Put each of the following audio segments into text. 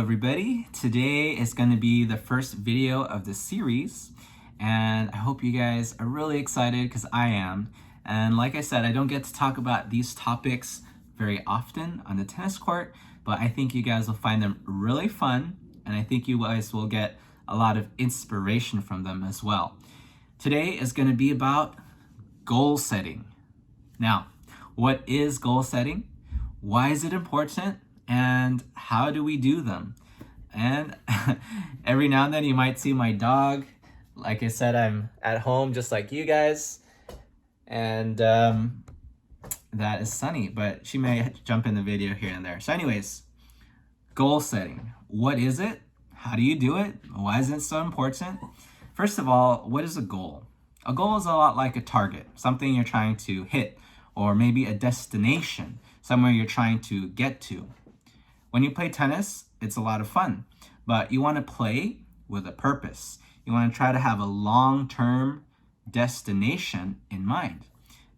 everybody. Today is going to be the first video of the series, and I hope you guys are really excited because I am. And like I said, I don't get to talk about these topics very often on the tennis court, but I think you guys will find them really fun, and I think you guys will get a lot of inspiration from them as well. Today is going to be about goal setting. Now, what is goal setting? Why is it important? And how do we do them? And every now and then you might see my dog. Like I said, I'm at home just like you guys. And that is Sunny, but she may jump in the video here and there. So anyways, goal setting. What is it? How do you do it? Why is it so important? First of all, what is a goal? A goal is a lot like a target, something you're trying to hit, or maybe a destination, somewhere you're trying to get to. When you play tennis, it's a lot of fun, but you want to play with a purpose. You want to try to have a long-term destination in mind.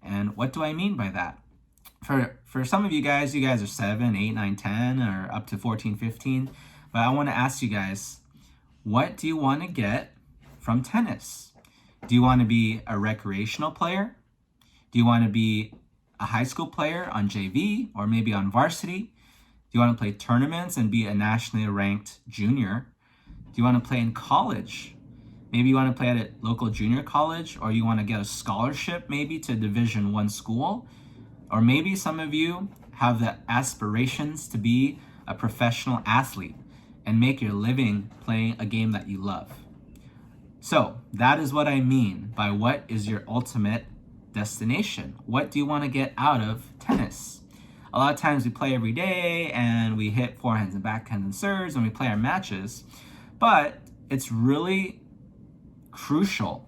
And what do I mean by that? For some of you guys are 7, 8, 9, 10, or up to 14, 15. But I want to ask you guys, what do you want to get from tennis? Do you want to be a recreational player? Do you want to be a high school player on JV or maybe on varsity? Do you want to play tournaments and be a nationally ranked junior? Do you want to play in college? Maybe you want to play at a local junior college, or you want to get a scholarship maybe to Division I school. Or maybe some of you have the aspirations to be a professional athlete and make your living playing a game that you love. So that is what I mean by what is your ultimate destination. What do you want to get out of tennis? A lot of times we play every day and we hit forehands and backhands and serves and we play our matches, but it's really crucial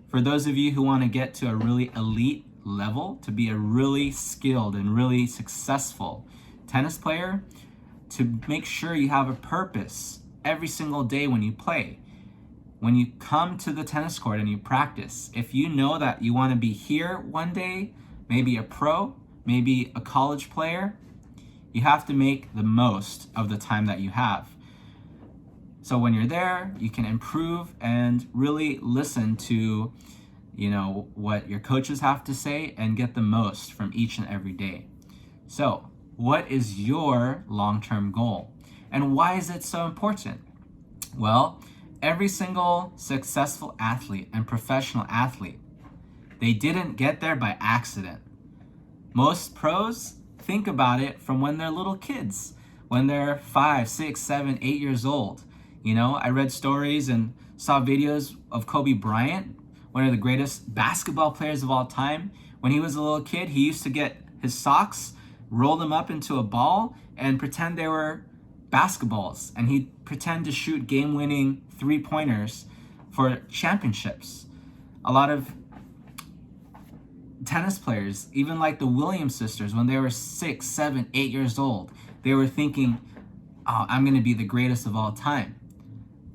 for those of you who want to get to a really elite level, to be a really skilled and really successful tennis player, to make sure you have a purpose every single day when you play. When you come to the tennis court and you practice, if you know that you want to be here one day, maybe a pro, maybe a college player, you have to make the most of the time that you have. So when you're there, you can improve and really listen to, what your coaches have to say and get the most from each and every day. So what is your long-term goal? And why is it so important? Well, every single successful athlete and professional athlete, they didn't get there by accident. Most pros think about it from when they're little kids, when they're 5, 6, 7, 8 years old. I read stories and saw videos of Kobe Bryant, one of the greatest basketball players of all time. When he was a little kid, he used to get his socks, roll them up into a ball, and pretend they were basketballs. And he'd pretend to shoot game-winning three-pointers for championships. A lot of tennis players, even like the Williams sisters, when they were 6, 7, 8 years old, they were thinking, oh, I'm going to be the greatest of all time.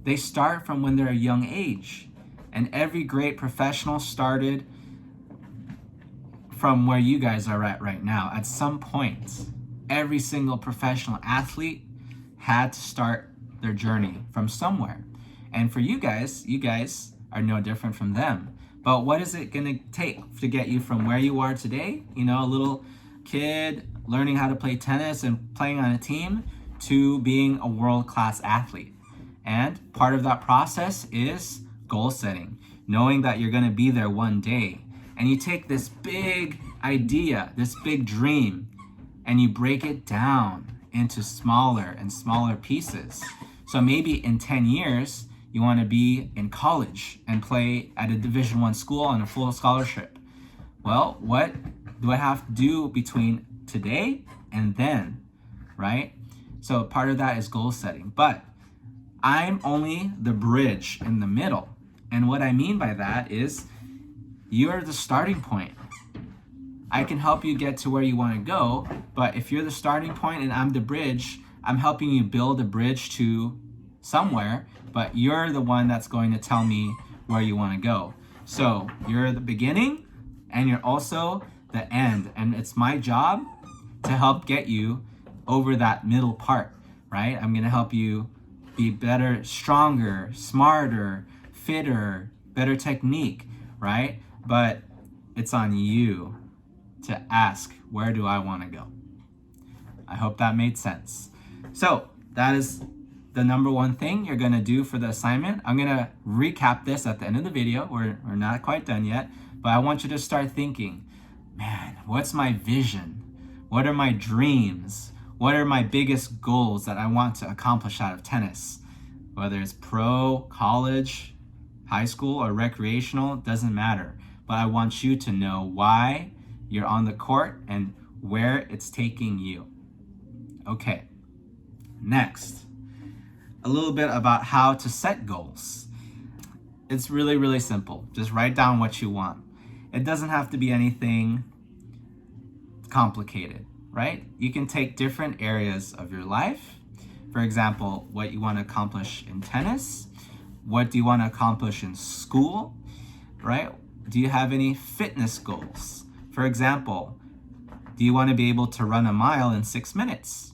They start from when they're a young age. And every great professional started from where you guys are at right now. At some point, every single professional athlete had to start their journey from somewhere. And for you guys are no different from them. But what is it going to take to get you from where you are today, a little kid learning how to play tennis and playing on a team, to being a world-class athlete? And part of that process is goal setting, knowing that you're going to be there one day. And you take this big idea, this big dream, and you break it down into smaller and smaller pieces. So maybe in 10 years, you want to be in college and play at a Division I school on a full scholarship. Well, what do I have to do between today and then, right? So part of that is goal setting. But I'm only the bridge in the middle. And what I mean by that is you're the starting point. I can help you get to where you want to go, but if you're the starting point and I'm the bridge, I'm helping you build a bridge to somewhere, but you're the one that's going to tell me where you want to go. So you're the beginning and you're also the end. And it's my job to help get you over that middle part. right? I'm gonna help you be better, stronger, smarter, fitter, better technique, right? But it's on you to ask, where do I want to go? I hope that made sense. So that is the number one thing you're gonna do for the assignment. I'm gonna recap this at the end of the video. We're not quite done yet, but I want you to start thinking, man, what's my vision? What are my dreams? What are my biggest goals that I want to accomplish out of tennis? Whether it's pro, college, high school, or recreational, doesn't matter. But I want you to know why you're on the court and where it's taking you. Okay, next, a little bit about how to set goals. It's really, really simple. Just write down what you want. It doesn't have to be anything complicated, right? You can take different areas of your life. For example, what you want to accomplish in tennis. What do you want to accomplish in school, right? Do you have any fitness goals? For example, do you want to be able to run a mile in 6 minutes?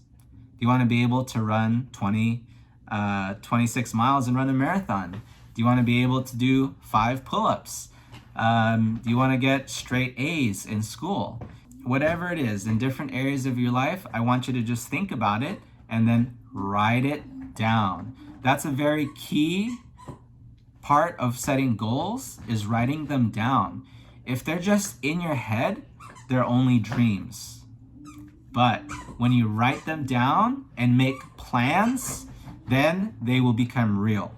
Do you want to be able to run 26 miles and run a marathon? Do you want to be able to do 5 pull-ups? Do you want to get straight A's in school? Whatever it is, in different areas of your life, I want you to just think about it and then write it down. That's a very key part of setting goals, is writing them down. If they're just in your head, they're only dreams. But when you write them down and make plans, then they will become real.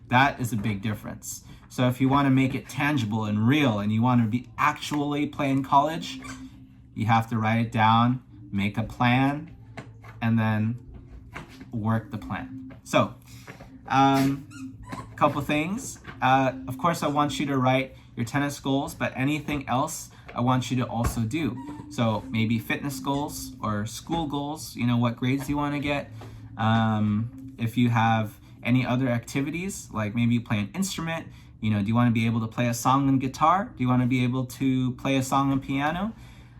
That is a big difference. So if you want to make it tangible and real and you want to be actually playing college, you have to write it down, make a plan, and then work the plan. So, a couple things. Of course, I want you to write your tennis goals, but anything else I want you to also do. So maybe fitness goals or school goals, what grades do you want to get? If you have any other activities, like maybe you play an instrument, do you want to be able to play a song on guitar? Do you want to be able to play a song on piano?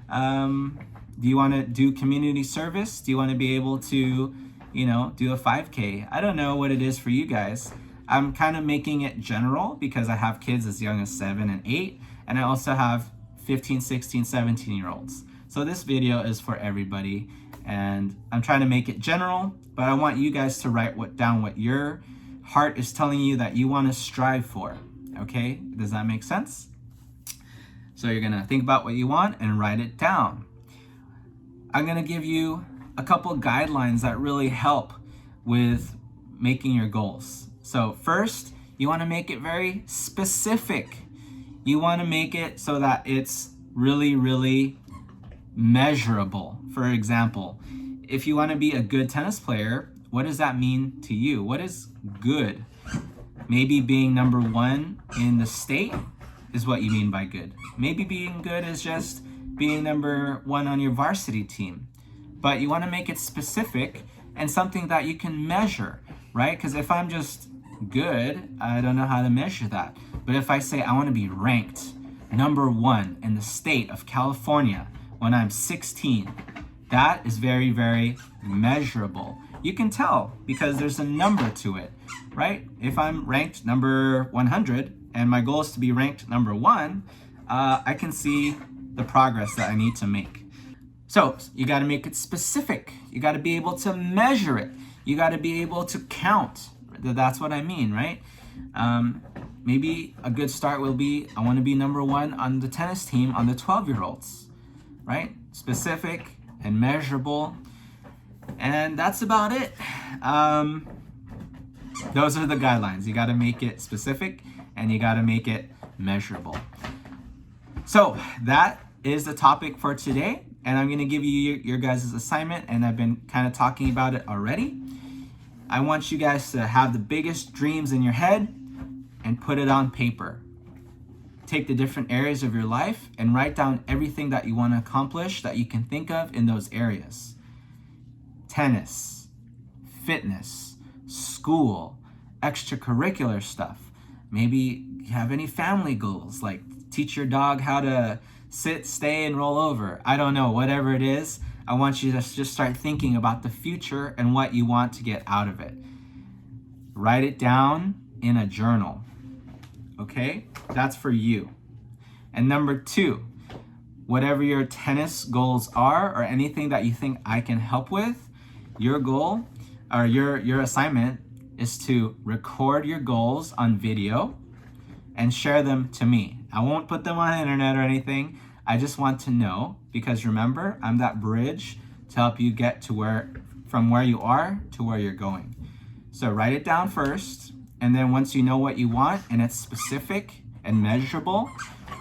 Do you want to do community service? Do you want to be able to, do a 5K? I don't know what it is for you guys. I'm kind of making it general because I have kids as young as 7 and 8, and I also have 15, 16, 17-year-olds. So this video is for everybody, and I'm trying to make it general, but I want you guys to write down what your heart is telling you that you want to strive for. Okay, does that make sense? So you're gonna think about what you want and write it down. I'm gonna give you a couple guidelines that really help with making your goals. So first, you wanna make it very specific. You wanna make it so that it's really, really measurable. For example, if you wanna be a good tennis player, what does that mean to you? What is good? Maybe being number 1 in the state is what you mean by good. Maybe being good is just being number 1 on your varsity team. But you want to make it specific and something that you can measure, right? Because if I'm just good, I don't know how to measure that. But if I say I want to be ranked number 1 in the state of California when I'm 16, that is very, very measurable. You can tell because there's a number to it, right? If I'm ranked number 100 and my goal is to be ranked number 1, I can see the progress that I need to make. So you got to make it specific. You got to be able to measure it. You got to be able to count. That's what I mean, right? Maybe a good start will be, I want to be number 1 on the tennis team on the 12-year-olds, right? Specific and measurable. And that's about it. Those are the guidelines. You got to make it specific and you got to make it measurable. So that is the topic for today. And I'm going to give you your guys' assignment, and I've been kind of talking about it already. I want you guys to have the biggest dreams in your head and put it on paper. Take the different areas of your life and write down everything that you want to accomplish that you can think of in those areas. Tennis, fitness, school, extracurricular stuff. Maybe you have any family goals, like teach your dog how to sit, stay, and roll over. I don't know, whatever it is. I want you to just start thinking about the future and what you want to get out of it. Write it down in a journal. Okay? That's for you. And number 2, whatever your tennis goals are or anything that you think I can help with, your goal or your assignment is to record your goals on video and share them to me. I won't put them on the internet or anything. I just want to know, because remember, I'm that bridge to help you get to from where you are to where you're going. So write it down first, and then once you know what you want and it's specific and measurable,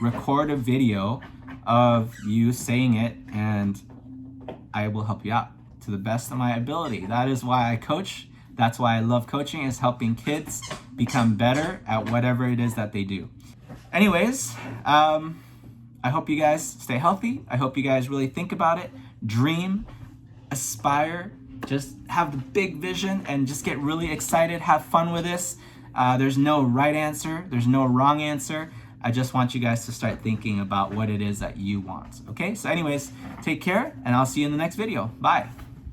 record a video of you saying it, and I will help you out to the best of my ability. That is why I coach. That's why I love coaching, is helping kids become better at whatever it is that they do. Anyways, I hope you guys stay healthy. I hope you guys really think about it, dream, aspire, just have the big vision and just get really excited, have fun with this. There's no right answer. There's no wrong answer. I just want you guys to start thinking about what it is that you want. Okay, so anyways, take care, and I'll see you in the next video. Bye.